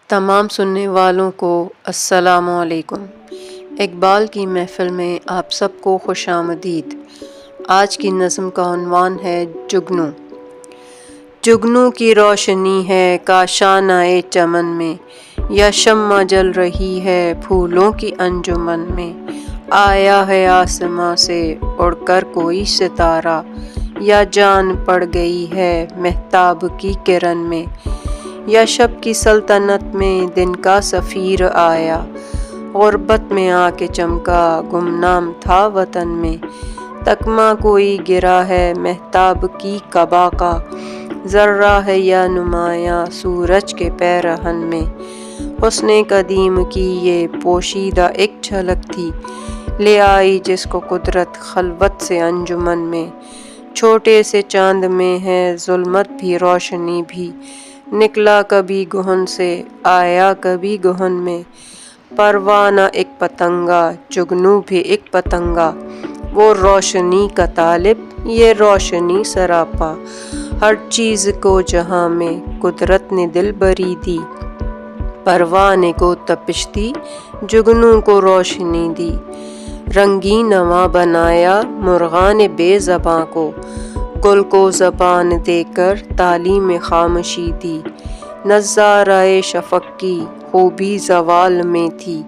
تمام سننے والوں کو السلام علیکم۔ اقبال کی محفل میں آپ سب کو خوش آمدید۔ آج کی نظم کا عنوان ہے جگنو۔ جگنو کی روشنی ہے کاشانۂ چمن میں، یا شمع جل رہی ہے پھولوں کی انجمن میں۔ آیا ہے آسماں سے اڑ کر کوئی ستارہ، یا جان پڑ گئی ہے مہتاب کی کرن میں۔ یا شب کی سلطنت میں دن کا سفیر آیا، غربت میں آ کے چمکا گمنام تھا وطن میں۔ تکمہ کوئی گرا ہے مہتاب کی قبا کا، ذرہ ہے یا نمایاں سورج کے پیرہن میں۔ حسن قدیم کی یہ پوشیدہ ایک جھلک تھی، لے آئی جس کو قدرت خلوت سے انجمن میں۔ چھوٹے سے چاند میں ہے ظلمت بھی روشنی بھی، نکلا کبھی گہن سے آیا کبھی گہن میں۔ پروانہ ایک پتنگا جگنو بھی ایک پتنگا، وہ روشنی کا طالب یہ روشنی سراپا۔ ہر چیز کو جہاں میں قدرت نے دل بری دی، پروانے کو تپش دی جگنو کو روشنی دی۔ رنگین نواں بنایا مرغان بے زباں کو، گل کو زبان دے کر تعلیم خاموشی دی۔ نظارۂ شفق کی خوبی زوال میں تھی،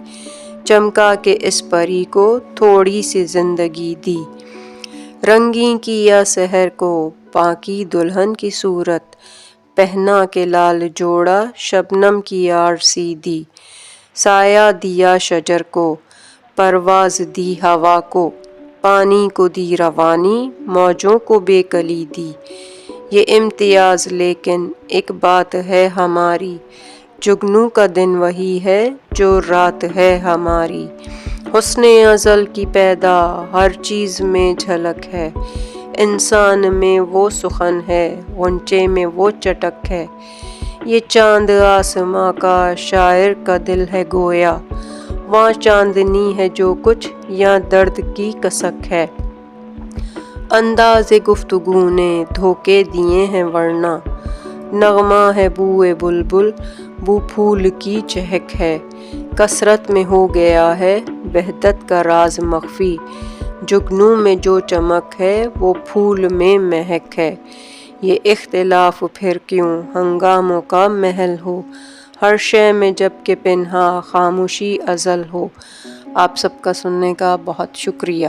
چمکا کے اس پری کو تھوڑی سی زندگی دی۔ رنگیں کیا سحر کو باقی دلہن کی صورت، پہنا کے لال جوڑا شبنم کی آرسی دی۔ سایہ دیا شجر کو، پرواز دی ہوا کو، پانی کو دی روانی موجوں کو بے کلی دی۔ یہ امتیاز لیکن ایک بات ہے ہماری، جگنو کا دن وہی ہے جو رات ہے ہماری۔ حسن ازل کی پیدا ہر چیز میں جھلک ہے، انسان میں وہ سخن ہے غنچے میں وہ چٹک ہے۔ یہ چاند آسماں کا شاعر کا دل ہے گویا، وہاں چاندنی ہے جو کچھ یہاں درد کی کسک ہے۔ انداز گفتگو نے دھوکے دیے ہیں ورنہ، نغمہ ہے بوئے بلبل بو پھول کی چہک ہے۔ کثرت میں ہو گیا ہے وحدت کا راز مخفی، جگنو میں جو چمک ہے وہ پھول میں مہک ہے۔ یہ اختلاف پھر کیوں ہنگاموں کا محل ہو، ہر شے میں جب کہ پنہاں خاموشی ازل ہو۔ آپ سب کا سننے کا بہت شکریہ۔